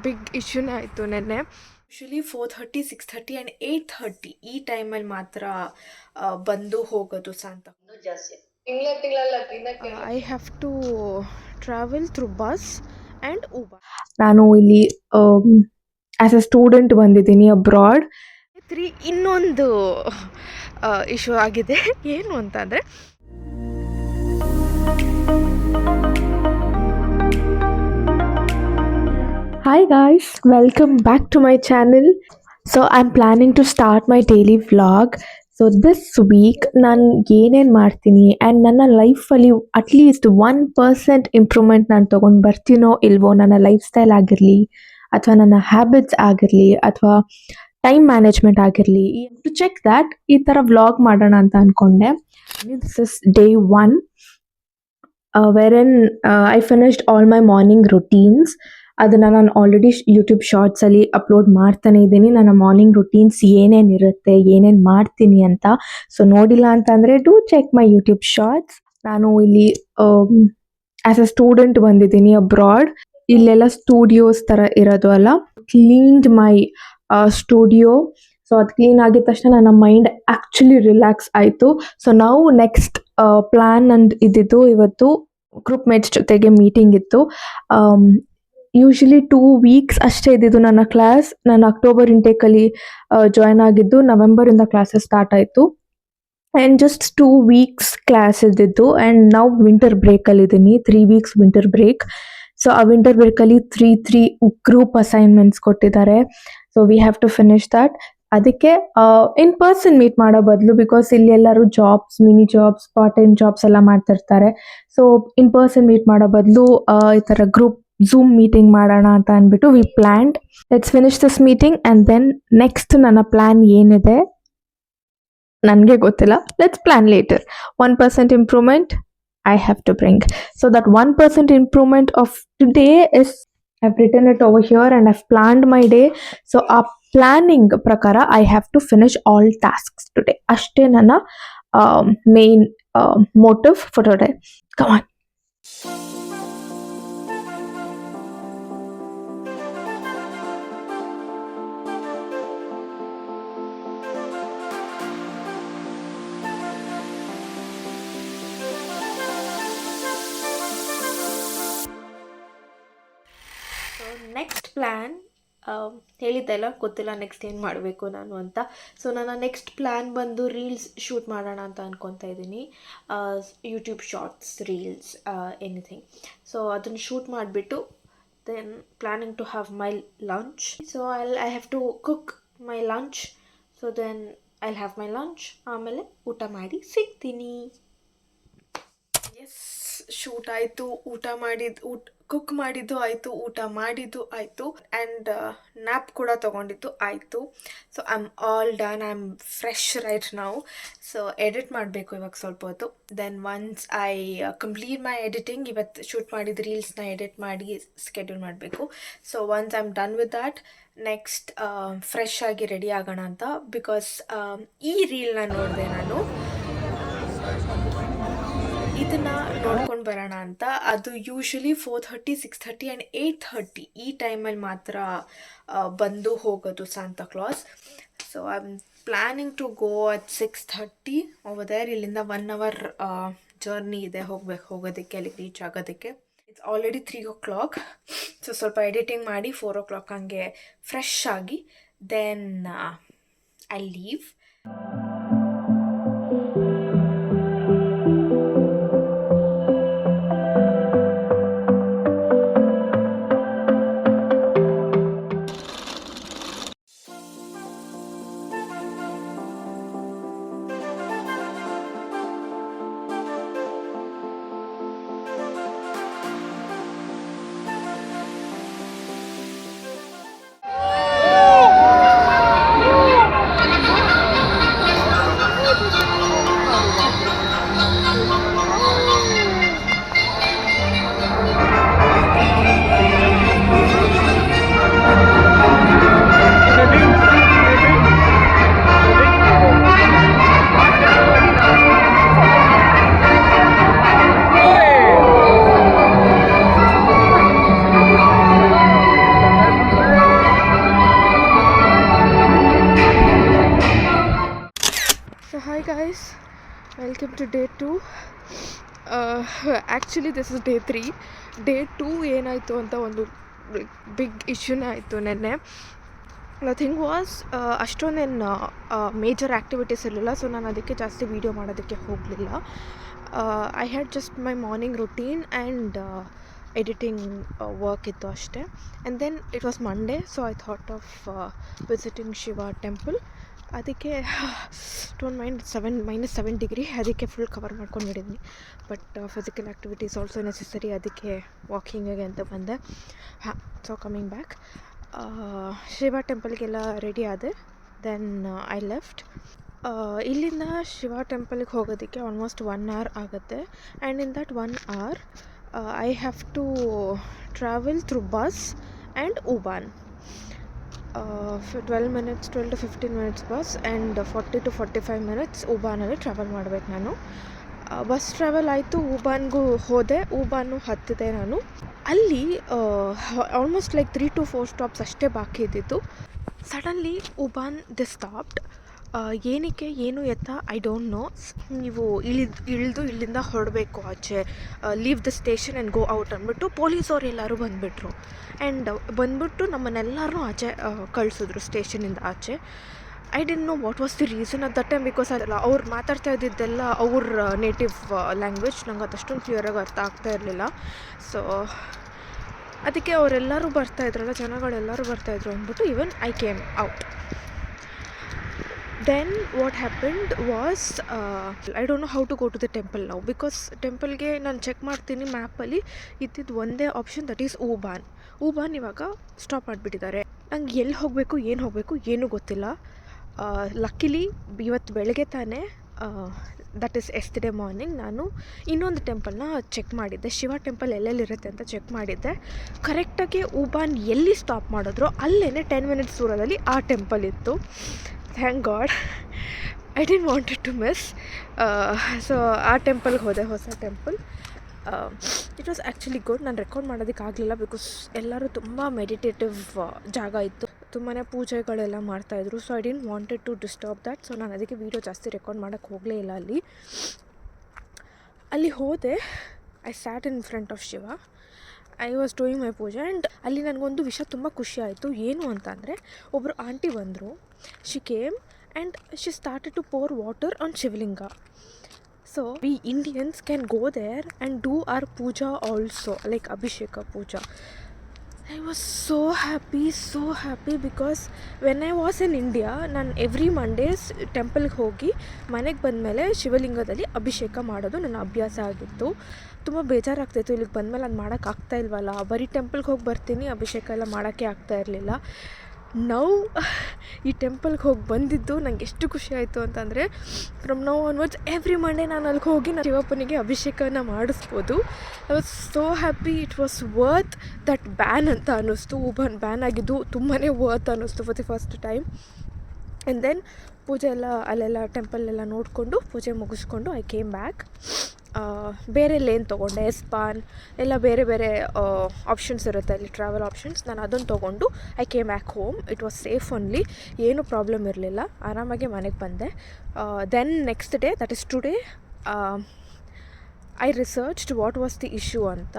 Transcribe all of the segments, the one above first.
Big ಇಶ್ಯೂನೇ ಆಯಿತು ನೆನ್ನೆ. ಯೂಶ್ವಲಿ 4:30, 6:30 ಆ್ಯಂಡ್ 8:30 ಈ ಟೈಮಲ್ಲಿ ಮಾತ್ರ ಬಂದು ಹೋಗೋದು Santa. I have to travel through bus and Uber. ನಾನು ಇಲ್ಲಿ ಆ್ಯಸ್ ಎ ಸ್ಟೂಡೆಂಟ್ ಬಂದಿದ್ದೀನಿ ಅಬ್ರಾಡ್. ಇನ್ನೊಂದು ಇಶ್ಯೂ ಆಗಿದೆ. ಏನು ಅಂತಂದರೆ, hi guys, welcome back to my channel. So I'm planning to start my daily vlog. So this week ನಾನು ಏನೇನು ಮಾಡ್ತೀನಿ ಆ್ಯಂಡ್ ನನ್ನ ಲೈಫಲ್ಲಿ ಅಟ್ಲೀಸ್ಟ್ 1% ಇಂಪ್ರೂವ್ಮೆಂಟ್ ನಾನು ತೊಗೊಂಡು ಬರ್ತೀನೋ ಇಲ್ವೋ, ನನ್ನ ಲೈಫ್ ಸ್ಟೈಲ್ ಆಗಿರಲಿ ಅಥವಾ ನನ್ನ ಹ್ಯಾಬಿಟ್ಸ್ ಆಗಿರಲಿ ಅಥವಾ ಟೈಮ್ ಮ್ಯಾನೇಜ್ಮೆಂಟ್ ಆಗಿರಲಿ, ಟು ಚೆಕ್ ದ್ಯಾಟ್ ಈ ಥರ ವ್ಲಾಗ್ ಮಾಡೋಣ ಅಂತ ಅಂದ್ಕೊಂಡೆ. This is day 1 wherein I finished all my morning routines. ಅದನ್ನು ನಾನು ಆಲ್ರೆಡಿ ಯೂಟ್ಯೂಬ್ ಶಾರ್ಟ್ಸಲ್ಲಿ ಅಪ್ಲೋಡ್ ಮಾಡ್ತಾನೆ ಇದ್ದೀನಿ. ನನ್ನ ಮಾರ್ನಿಂಗ್ ರುಟೀನ್ಸ್ ಏನೇನಿರುತ್ತೆ, ಏನೇನು ಮಾಡ್ತೀನಿ ಅಂತ. ಸೊ ನೋಡಿಲ್ಲ ಅಂತಂದರೆ do check my YouTube shorts. ನಾನು ಇಲ್ಲಿ ಆ್ಯಸ್ ಎ ಸ್ಟೂಡೆಂಟ್ ಬಂದಿದ್ದೀನಿ ಅಬ್ರಾಡ್. ಇಲ್ಲೆಲ್ಲ ಸ್ಟುಡಿಯೋಸ್ ಥರ ಇರೋದು ಅಲ್ಲ. Cleaned my studio. ಸೊ ಅದು ಕ್ಲೀನ್ ಆಗಿದ ತಕ್ಷಣ ನನ್ನ ಮೈಂಡ್ ಆ್ಯಕ್ಚುಲಿ ರಿಲ್ಯಾಕ್ಸ್ ಆಯಿತು. ಸೊ ನಾವು ನೆಕ್ಸ್ಟ್ ಪ್ಲ್ಯಾನ್ ನಂದು ಇದ್ದಿದ್ದು ಇವತ್ತು ಗ್ರೂಪ್ ಮೇಟ್ಸ್ ಜೊತೆಗೆ ಮೀಟಿಂಗ್ ಇತ್ತು. ಯೂಶ್ವಲಿ 2 weeks ಅಷ್ಟೇ ಇದ್ದಿದ್ದು ನನ್ನ ಕ್ಲಾಸ್. ನಾನು ಅಕ್ಟೋಬರ್ ಇಂಟೇಕಲ್ಲಿ ಜಾಯ್ನ್ ಆಗಿದ್ದು, ನವೆಂಬರಿಂದ ಕ್ಲಾಸಸ್ ಸ್ಟಾರ್ಟ್ ಆಯಿತು. ಆ್ಯಂಡ್ ಜಸ್ಟ್ 2 weeks ಕ್ಲಾಸ್ ಇದ್ದಿದ್ದು. ಆ್ಯಂಡ್ ನಾವು ವಿಂಟರ್ ಬ್ರೇಕಲ್ಲಿದ್ದೀನಿ, 3 weeks ವಿಂಟರ್ ಬ್ರೇಕ್. ಸೊ ಆ ವಿಂಟರ್ ಬ್ರೇಕಲ್ಲಿ 3 ಗ್ರೂಪ್ ಅಸೈನ್ಮೆಂಟ್ಸ್ ಕೊಟ್ಟಿದ್ದಾರೆ. So we have to finish that. ಅದಕ್ಕೆ ಇನ್ ಪರ್ಸನ್ ಮೀಟ್ ಮಾಡೋ ಬದಲು, ಬಿಕಾಸ್ ಇಲ್ಲಿ ಎಲ್ಲರೂ jobs, mini jobs, part time jobs ಎಲ್ಲ ಮಾಡ್ತಿರ್ತಾರೆ. ಸೊ ಇನ್ ಪರ್ಸನ್ ಮೀಟ್ ಮಾಡೋ ಬದಲು ಈ ಥರ ಗ್ರೂಪ್ ಝೂಮ್ ಮೀಟಿಂಗ್ ಮಾಡೋಣ ಅಂತ ಅಂದ್ಬಿಟ್ಟು we planned. Let's finish this meeting and then next ನನ್ನ ಪ್ಲ್ಯಾನ್ ಏನಿದೆ ನನಗೆ ಗೊತ್ತಿಲ್ಲ. Let's plan later. 1% improvement I have to bring. So that 1% improvement of today is, I've written it over here and I've planned my day. So a planning prakara I have to finish all tasks today. Ashte nana main motive for today. Come on. Next plan ಹೇಳಿದ್ದೆಲ್ಲ ಗೊತ್ತಿಲ್ಲ next ಏನು ಮಾಡಬೇಕು ನಾನು ಅಂತ. So ನನ್ನ next plan ಬಂದು reels shoot ಮಾಡೋಣ ಅಂತ ಅಂದ್ಕೊತಾ ಇದ್ದೀನಿ. YouTube shorts, reels, anything. So ಅದನ್ನು ಶೂಟ್ ಮಾಡಿಬಿಟ್ಟು then planning to have my lunch. So I have to cook my lunch. So then I have my lunch. ಆಮೇಲೆ ಊಟ ಮಾಡಿ ಸಿಗ್ತೀನಿ. ಎಸ್, ಶೂಟ್ ಆಯಿತು, ಕುಕ್ ಮಾಡಿದ್ದು ಆಯಿತು, ಊಟ ಮಾಡಿದ್ದು ಆಯಿತು, ಆ್ಯಂಡ್ ನ್ಯಾಪ್ ಕೂಡ ತೊಗೊಂಡಿದ್ದು ಆಯಿತು. So I am all done. I am fresh right now. So edit ಮಾಡಬೇಕು ಇವಾಗ ಸ್ವಲ್ಪ ಹೊತ್ತು. Then once I complete my editing, ಇವತ್ತು ಶೂಟ್ ಮಾಡಿದ ರೀಲ್ಸ್ನ ಎಡಿಟ್ ಮಾಡಿ ಸ್ಕೆಡ್ಯೂಲ್ ಮಾಡಬೇಕು. So once I am done with that, next fresh ಆಗಿ ರೆಡಿ ಆಗೋಣ ಅಂತ. ಬಿಕಾಸ್ ಈ ರೀಲ್ನ ನೋಡಿದೆ ನಾನು, ಇದನ್ನು ನೋಡ್ಕೊಂಡು ಬರೋಣ ಅಂತ. ಅದು ಯೂಶ್ವಲಿ 4:30, 6:30 ಆ್ಯಂಡ್ 8:30 ಈ ಟೈಮಲ್ಲಿ ಮಾತ್ರ ಬಂದು ಹೋಗೋದು Santa Claus. So I am planning to go at 6:30 over there. ಇಲ್ಲಿಂದ 1 hour ಜರ್ನಿ ಇದೆ ಹೋಗೋದಕ್ಕೆ, ಅಲ್ಲಿಗೆ ರೀಚ್ ಆಗೋದಕ್ಕೆ. It's already 3 o'clock. ಸೊ ಸ್ವಲ್ಪ ಎಡಿಟಿಂಗ್ ಮಾಡಿ 4 o'clock ಹಂಗೆ ಫ್ರೆಶ್ ಆಗಿ then I leave. Welcome to day 2. Actually this is day 3. Day 2 ಏನಾಯಿತು ಅಂತ ಒಂದು ಬಿಗ್ ಇಶ್ಯೂನೇ ಆಯಿತು ನೆನ್ನೆ. ಥಿಂಗ್ ವಾಸ್ ಅಷ್ಟೊಂದೇನು ಮೇಜರ್ ಆ್ಯಕ್ಟಿವಿಟೀಸ್ ಇರಲಿಲ್ಲ, ಸೊ ನಾನು ಅದಕ್ಕೆ ಜಾಸ್ತಿ ವೀಡಿಯೋ ಮಾಡೋದಕ್ಕೆ ಹೋಗಲಿಲ್ಲ. I had just my morning routine and editing work ಇತ್ತು ಅಷ್ಟೇ. And then it was Monday, so I thought of visiting Shiva temple. ಅದಕ್ಕೆ ಡೋಂಟ್ ಮೈಂಡ್ -7 ಡಿಗ್ರಿ, ಅದಕ್ಕೆ ಫುಲ್ ಕವರ್ ಮಾಡ್ಕೊಂಡು ಬಿಟ್ಟಿದ್ದೀನಿ. But physical activities also necessary, ಅದಕ್ಕೆ ವಾಕಿಂಗಿಗೆ ಅಂತ ಬಂದೆ. ಸೊ ಕಮಿಂಗ್ ಬ್ಯಾಕ್, ಶಿವ ಟೆಂಪಲ್ಗೆಲ್ಲ ರೆಡಿ ಆದೆ. Then I left. ಇಲ್ಲಿಂದ ಶಿವ ಟೆಂಪಲ್ಗೆ ಹೋಗೋದಕ್ಕೆ ಆಲ್ಮೋಸ್ಟ್ 1 hour ಆಗುತ್ತೆ. And in that 1 hour I have to travel through bus and U Bahn. 12 to 15 minutes bus and 40 to 45 minutes ಉಬಾನಲ್ಲಿ ಟ್ರಾವೆಲ್ ಮಾಡಬೇಕು ನಾನು. ಬಸ್ ಟ್ರಾವೆಲ್ ಆಯಿತು, ಉಬಾನ್ಗೂ ಹೋದೆ, ಉಬಾನು ಹತ್ತಿದೆ ನಾನು. ಅಲ್ಲಿ ಆಲ್ಮೋಸ್ಟ್ ಲೈಕ್ 3 to 4 ಸ್ಟಾಪ್ಸ್ ಅಷ್ಟೇ ಬಾಕಿ ಇದ್ದಿತ್ತು. Suddenly U Bahn the stopped. ಏನಕ್ಕೆ ಏನು ಎತ್ತ ಐ ಡೋಂಟ್ ನೋ. ನೀವು ಇಳಿದು ಇಲ್ಲಿಂದ ಹೊರಡಬೇಕು ಆಚೆ, leave the station and go out ಅಂದ್ಬಿಟ್ಟು ಪೊಲೀಸವ್ರು ಎಲ್ಲರೂ ಬಂದುಬಿಟ್ರು. ಆ್ಯಂಡ್ ಬಂದ್ಬಿಟ್ಟು ನಮ್ಮನ್ನೆಲ್ಲರೂ ಆಚೆ ಕಳಿಸಿದ್ರು ಸ್ಟೇಷನಿಂದ ಆಚೆ. I didn't know what was the reason at that time, because ಅದಲ್ಲ ಅವ್ರು ಮಾತಾಡ್ತಾ ಇದ್ದಿದ್ದೆಲ್ಲ ಅವ್ರ ನೇಟಿವ್ ಲ್ಯಾಂಗ್ವೇಜ್, ನಂಗೆ ಅದಷ್ಟೊಂದು ಕ್ಲಿಯರಾಗಿ ಅರ್ಥ ಆಗ್ತಾ ಇರಲಿಲ್ಲ. ಸೊ ಅದಕ್ಕೆ ಅವರೆಲ್ಲರೂ ಬರ್ತಾಯಿದ್ರಲ್ಲ, ಜನಗಳೆಲ್ಲರೂ ಬರ್ತಾಯಿದ್ರು ಅಂದ್ಬಿಟ್ಟು even I came out. Then what happened was, I don't know how to go to the temple now, because ಟೆಂಪಲ್ಗೆ ನಾನು ಚೆಕ್ ಮಾಡ್ತೀನಿ ಮ್ಯಾಪಲ್ಲಿ ಇದ್ದಿದ್ದು ಒಂದೇ ಆಪ್ಷನ್, ದಟ್ ಈಸ್ ಉಬಾನ್. ಇವಾಗ ಸ್ಟಾಪ್ ಮಾಡಿಬಿಟ್ಟಿದ್ದಾರೆ. ನಂಗೆ ಎಲ್ಲಿ ಹೋಗಬೇಕು ಏನು ಹೋಗಬೇಕು ಏನೂ ಗೊತ್ತಿಲ್ಲ. ಲಕ್ಕಿಲಿ ಇವತ್ತು ಬೆಳಗ್ಗೆ ತಾನೇ, ದಟ್ ಈಸ್ ಎಸ್ಟರ್ಡೇ ಮಾರ್ನಿಂಗ್, ನಾನು ಇನ್ನೊಂದು ಟೆಂಪಲ್ನ ಚೆಕ್ ಮಾಡಿದ್ದೆ, ಶಿವ ಟೆಂಪಲ್ ಎಲ್ಲೆಲ್ಲಿರುತ್ತೆ ಅಂತ ಚೆಕ್ ಮಾಡಿದ್ದೆ. ಕರೆಕ್ಟಾಗಿ ಉಬಾನ್ ಎಲ್ಲಿ ಸ್ಟಾಪ್ ಮಾಡಿದ್ರೋ ಅಲ್ಲೇ 10 minutes ದೂರದಲ್ಲಿ ಆ ಟೆಂಪಲ್ ಇತ್ತು. Thank God, I didn't wanted to miss. So ಆ ಟೆಂಪಲ್ಗೆ ಹೋದೆ, ಹೊಸ temple. It was actually good. ನಾನು ರೆಕಾರ್ಡ್ ಮಾಡೋದಕ್ಕಾಗಲಿಲ್ಲ, ಬಿಕಾಸ್ ಎಲ್ಲರೂ ತುಂಬ ಮೆಡಿಟೇಟಿವ್ ಜಾಗ ಇತ್ತು, ತುಂಬಾ ಪೂಜೆಗಳೆಲ್ಲ ಮಾಡ್ತಾಯಿದ್ರು. So I didn't wanted to disturb that. So ನಾನು ಅದಕ್ಕೆ ವೀಡಿಯೋ ಜಾಸ್ತಿ ರೆಕಾರ್ಡ್ ಮಾಡೋಕ್ಕೆ ಹೋಗಲೇ ಇಲ್ಲ. ಅಲ್ಲಿ ಹೋದೆ. I sat in front of Shiva. I was doing my ಪೂಜೆ. ಆ್ಯಂಡ್ ಅಲ್ಲಿ ನನಗೊಂದು ವಿಷಯ ತುಂಬ ಖುಷಿ ಆಯಿತು. ಏನು ಅಂತ ಅಂದರೆ, ಒಬ್ಬರು ಆಂಟಿ ಬಂದರು. She came and she started to pour water on Shivalinga. So we Indians can go there and do our puja also, like Abhisheka puja. I was so happy because when I was in India, ನಾನು every Mondays ಟೆಂಪಲ್ಗೆ ಹೋಗಿ ಮನೆಗೆ ಬಂದಮೇಲೆ ಶಿವಲಿಂಗದಲ್ಲಿ ಅಭಿಷೇಕ ಮಾಡೋದು ನನ್ನ ಅಭ್ಯಾಸ ಆಗಿತ್ತು. ತುಂಬ ಬೇಜಾರಾಗ್ತಾಯಿತ್ತು ಇಲ್ಲಿಗೆ ಬಂದಮೇಲೆ ಅದು ಮಾಡೋಕ್ಕಾಗ್ತಾ ಇಲ್ವಲ್ಲ, ಬರೀ ಟೆಂಪಲ್ಗೆ ಹೋಗಿ ಬರ್ತೀನಿ, ಅಭಿಷೇಕ ಎಲ್ಲ ಮಾಡೋಕ್ಕೆ ಆಗ್ತಾ ಇರಲಿಲ್ಲ. ನೌ ಈ ಟೆಂಪಲ್ಗೆ ಹೋಗಿ ಬಂದಿದ್ದು ನಂಗೆ ಎಷ್ಟು ಖುಷಿ ಆಯಿತು ಅಂತಂದರೆ, from now onwards every Monday ನಾನು ಅಲ್ಲಿಗೆ ಹೋಗಿ ನಾನು ಶಿವಪ್ಪನಿಗೆ ಅಭಿಷೇಕನ ಮಾಡಿಸ್ಬೋದು. I was so happy. It was worth that ban ಅಂತ ಅನ್ನಿಸ್ತು. ಉಬಾನ್ ಬ್ಯಾನ್ ಆಗಿದ್ದು ತುಂಬಾ ವರ್ತ್ ಅನ್ನಿಸ್ತು for the first time. And then ಪೂಜೆ ಎಲ್ಲ ಅಲ್ಲೆಲ್ಲ ಟೆಂಪಲ್ಲೆಲ್ಲ ನೋಡಿಕೊಂಡು ಪೂಜೆ ಮುಗಿಸ್ಕೊಂಡು ಐ ಕೇಮ್ ಬ್ಯಾಕ್. ಬೇರೆ ಲೇನ್ ತೊಗೊಂಡೆ, ಎಸ್ಪಾನ್ ಎಲ್ಲ ಬೇರೆ ಬೇರೆ ಆಪ್ಷನ್ಸ್ ಇರುತ್ತೆ ಅಲ್ಲಿ, ಟ್ರಾವೆಲ್ ಆಪ್ಷನ್ಸ್. ನಾನು ಅದನ್ನು ತೊಗೊಂಡು I came back home. It was safe only, ಏನೂ ಪ್ರಾಬ್ಲಮ್ ಇರಲಿಲ್ಲ, ಆರಾಮಾಗಿ ಮನೆಗೆ ಬಂದೆ. Then next day, that is today, I researched what was the issue ಅಂತ.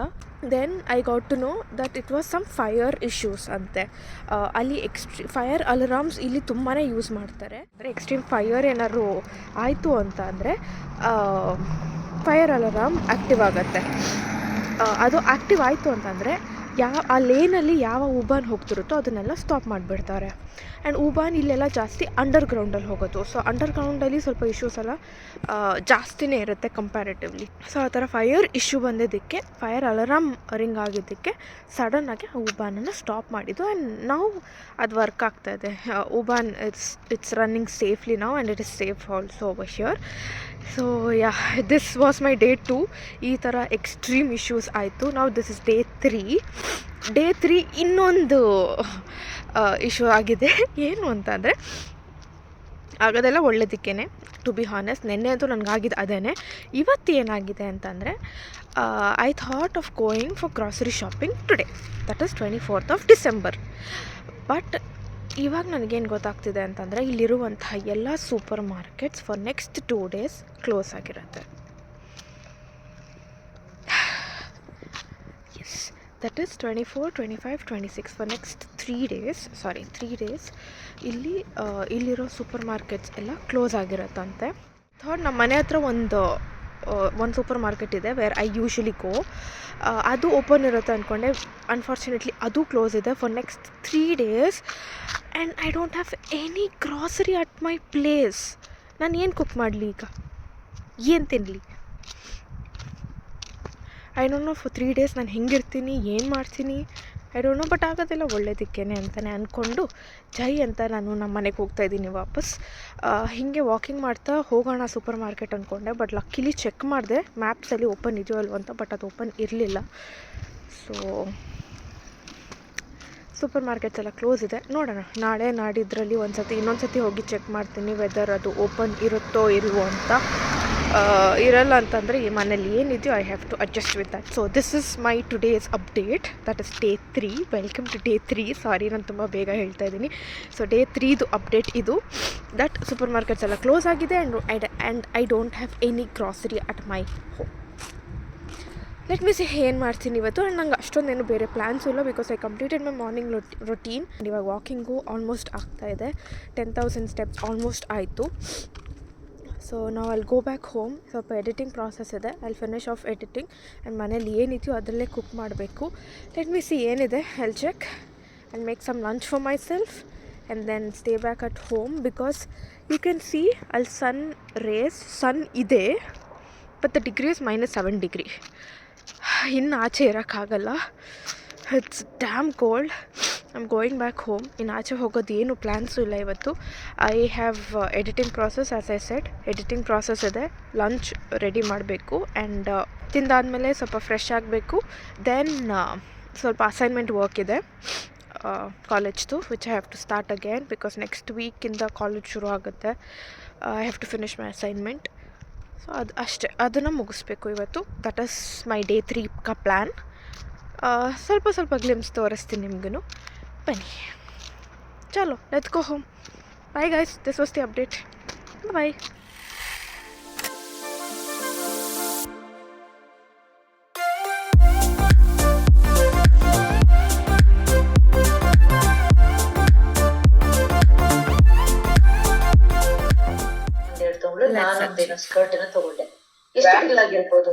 Then I got to know that it was some fire issues ಅಂತೆ. ಅಲ್ಲಿ fire ಅಲಾರಾಮ್ಸ್ ಇಲ್ಲಿ ತುಂಬಾ ಯೂಸ್ ಮಾಡ್ತಾರೆ. ಅಂದರೆ ಎಕ್ಸ್ಟ್ರೀಮ್ ಫೈರ್ ಏನಾದ್ರು ಆಯಿತು ಅಂತ ಅಂದರೆ ಫೈರ್ ಅಲಾರಾಮ್ ಆ್ಯಕ್ಟಿವ್ ಆಗುತ್ತೆ. ಅದು ಆ್ಯಕ್ಟಿವ್ ಆಯಿತು ಅಂತಂದರೆ ಆ ಲೇನಲ್ಲಿ ಯಾವ ಉಬಾನ್ ಹೋಗ್ತಿರುತ್ತೋ ಅದನ್ನೆಲ್ಲ ಸ್ಟಾಪ್ ಮಾಡಿಬಿಡ್ತಾರೆ. ಆ್ಯಂಡ್ ಉಬಾನ್ ಇಲ್ಲೆಲ್ಲ ಜಾಸ್ತಿ ಅಂಡರ್ಗ್ರೌಂಡಲ್ಲಿ ಹೋಗೋದು. ಸೊ ಅಂಡರ್ಗ್ರೌಂಡಲ್ಲಿ ಸ್ವಲ್ಪ ಇಶ್ಯೂಸ್ ಎಲ್ಲ ಜಾಸ್ತಿನೇ ಇರುತ್ತೆ ಕಂಪ್ಯಾರಿಟಿವ್ಲಿ. ಸೊ ಆ ಥರ ಫೈರ್ ಇಶ್ಯೂ ಬಂದಿದ್ದಕ್ಕೆ, ಫೈರ್ ಅಲಾರಾಮ್ ರಿಂಗ್ ಆಗಿದ್ದಕ್ಕೆ ಸಡನ್ನಾಗಿ ಆ ಉಬಾನನ್ನು ಸ್ಟಾಪ್ ಮಾಡಿದ್ದು. ಆ್ಯಂಡ್ ನಾವು ಅದು ವರ್ಕ್ ಆಗ್ತಾಯಿದೆ. ಉಬಾನ್ ಇಟ್ಸ್ ರನ್ನಿಂಗ್ ಸೇಫ್ಲಿ ನಾವು, and it is safe also over here. So yeah, this was my day 2. ಈ ಥರ ಎಕ್ಸ್ಟ್ರೀಮ್ ಇಶ್ಯೂಸ್ ಆಯಿತು. ನಾವು ದಿಸ್ ಇಸ್ ಡೇ 3. ಇನ್ನೊಂದು ಇಶ್ಯೂ ಆಗಿದೆ. ಏನು ಅಂತಂದರೆ, ಆಗೋದೆಲ್ಲ ಒಳ್ಳೆದಕ್ಕೇ, ಟು ಬಿ ಹಾನೆಸ್ಟ್. ನೆನ್ನೆ ಅಂತೂ ನನಗಾಗಿದ್ದು ಅದೇ. ಇವತ್ತು ಏನಾಗಿದೆ ಅಂತಂದರೆ, I thought of going for grocery shopping today, that is 24th of December. But ಇವಾಗ ನನಗೇನು ಗೊತ್ತಾಗ್ತಿದೆ ಅಂತಂದರೆ ಇಲ್ಲಿರುವಂತಹ ಎಲ್ಲ supermarkets for next 2 days close ಆಗಿರುತ್ತೆ. Yes, that is 24, 25, 26 for next 3 days ಇಲ್ಲಿರೋ ಸೂಪರ್ ಮಾರ್ಕೆಟ್ಸ್ ಎಲ್ಲ ಕ್ಲೋಸ್ ಆಗಿರುತ್ತಂತೆ. ಥರ್ಡ್, ನಮ್ಮ ಮನೆ ಹತ್ರ ಒಂದು ಸೂಪರ್ ಮಾರ್ಕೆಟ್ ಇದೆ ವೇರ್ ಐ ಯೂಶ್ವಲಿ ಗೋ. ಅದು ಓಪನ್ ಇರುತ್ತೆ ಅಂದ್ಕೊಂಡೆ. ಅನ್ಫಾರ್ಚುನೇಟ್ಲಿ ಅದು ಕ್ಲೋಸ್ ಇದೆ for next 3 days and I don't have any grocery at my place. ನಾನು ಏನು ಕುಕ್ ಮಾಡಲಿ ಈಗ, ಏನು ತಿನ್ನಲಿ? I don't know for 3 days ನಾನು ಹೆಂಗಿರ್ತೀನಿ, ಏನು ಮಾಡ್ತೀನಿ, ಐ ಡೋಂಟ್ ನೋ. ಬಟ್ ಆಗೋದೆಲ್ಲ ಒಳ್ಳೇದಕ್ಕೇನೆ ಅಂತಲೇ ಅಂದ್ಕೊಂಡು ಜೈ ಅಂತ ನಾನು ನಮ್ಮ ಮನೆಗೆ ಹೋಗ್ತಾಯಿದ್ದೀನಿ ವಾಪಸ್. ಹೀಗೆ ವಾಕಿಂಗ್ ಮಾಡ್ತಾ ಹೋಗೋಣ ಸೂಪರ್ ಮಾರ್ಕೆಟ್ ಅಂದ್ಕೊಂಡೆ. ಬಟ್ ಲಕ್ಕಿಲಿ ಚೆಕ್ ಮಾಡಿದೆ ಮ್ಯಾಪ್ಸಲ್ಲಿ ಓಪನ್ ಇದೆಯೋ ಅಲ್ವ ಅಂತ, ಬಟ್ ಅದು ಓಪನ್ ಇರಲಿಲ್ಲ. ಸೊ ಸೂಪರ್ ಮಾರ್ಕೆಟ್ಸ್ ಎಲ್ಲ ಕ್ಲೋಸ್ ಇದೆ. ನೋಡೋಣ, ನಾಳೆ ನಾಡಿದ್ರಲ್ಲಿ ಇನ್ನೊಂದು ಸತಿ ಹೋಗಿ ಚೆಕ್ ಮಾಡ್ತೀನಿ ವೆದರ್ ಅದು ಓಪನ್ ಇರುತ್ತೋ ಇಲ್ವೋ ಅಂತ. ಇರಲ್ಲ ಅಂತಂದರೆ ಈ ಮನೇಲಿ ಏನಿದೆಯೋ I have to adjust with that. So this is my today's update, that is day 3. Welcome to day 3. Sorry, ನಾನು ತುಂಬ ಬೇಗ ಹೇಳ್ತಾ ಇದ್ದೀನಿ. ಸೊ ಡೇ 3ದು ಅಪ್ಡೇಟ್ ಇದು, ದಟ್ ಸೂಪರ್ ಮಾರ್ಕೆಟ್ಸ್ ಎಲ್ಲ ಕ್ಲೋಸ್ ಆಗಿದೆ and I don't have any grocery at my home. Let me see ಏನು ಮಾಡ್ತೀನಿ ಇವತ್ತು. ಆ್ಯಂಡ್ ನಂಗೆ ಅಷ್ಟೊಂದೇನು ಬೇರೆ ಪ್ಲ್ಯಾನ್ಸು ಇಲ್ಲ, because I completed my morning routine. ಇವಾಗ ವಾಕಿಂಗು ಆಲ್ಮೋಸ್ಟ್ ಆಗ್ತಾಯಿದೆ. 10,000 steps ಆಲ್ಮೋಸ್ಟ್ ಆಯಿತು. ಸೊ ನಾವು ಅಲ್ಲಿ ಗೋ ಬ್ಯಾಕ್ ಹೋಮ್. ಸ್ವಲ್ಪ ಎಡಿಟಿಂಗ್ ಪ್ರಾಸೆಸ್ ಇದೆ, ಅಲ್ಲಿ ಫಿನಿಶ್ ಆಫ್ ಎಡಿಟಿಂಗ್ ಆ್ಯಂಡ್ ಮನೇಲಿ ಏನಿದೆಯೋ ಅದರಲ್ಲೇ ಕುಕ್ ಮಾಡಬೇಕು. ಲೆಟ್ ಮಿ ಸಿ ಏನಿದೆ, I'll check and make some lunch for myself and then stay back at home. Because you can see ಅಲ್ಲಿ sun ಇದೆ, but the degree is -7 degree. ಇನ್ನು ಆಚೆ ಇರೋಕ್ಕಾಗಲ್ಲ. It's damn cold. I am going back home. ಇನ್ನು ಆಚೆ ಹೋಗೋದು ಏನು plans ಇಲ್ಲ ಇವತ್ತು. I have editing process, as I said editing process ಇದೆ. ಲಂಚ್ ರೆಡಿ ಮಾಡಬೇಕು ಆ್ಯಂಡ್ ತಿಂದಾದಮೇಲೆ ಸ್ವಲ್ಪ ಫ್ರೆಶ್ ಆಗಬೇಕು. ದೆನ್ ಸ್ವಲ್ಪ ಅಸೈನ್ಮೆಂಟ್ ವರ್ಕ್ ಇದೆ ಕಾಲೇಜ್ದು, which I have to start again because next ವೀಕಿಂದ ಕಾಲೇಜ್ ಶುರು ಆಗುತ್ತೆ. I have to finish my assignment. So ಅದು ಅಷ್ಟೇ, ಅದನ್ನು ಮುಗಿಸ್ಬೇಕು ಇವತ್ತು. That is my day 3 plan. ಸ್ವಲ್ಪ ಗ್ಲಿಮ್ಸ್ ತೋರಿಸ್ತೀನಿ ನಿಮಗೂ. ಬನ್ನಿ, ಚಲೋ let's go home. Bye guys, this was the update. Bye. ನಾನು ಒಂದೇನೋ ಸ್ಕರ್ಟ್ ಅನ್ನ ತಗೊಂಡೆ. ಎಷ್ಟು ಆಗಿರ್ಬೋದು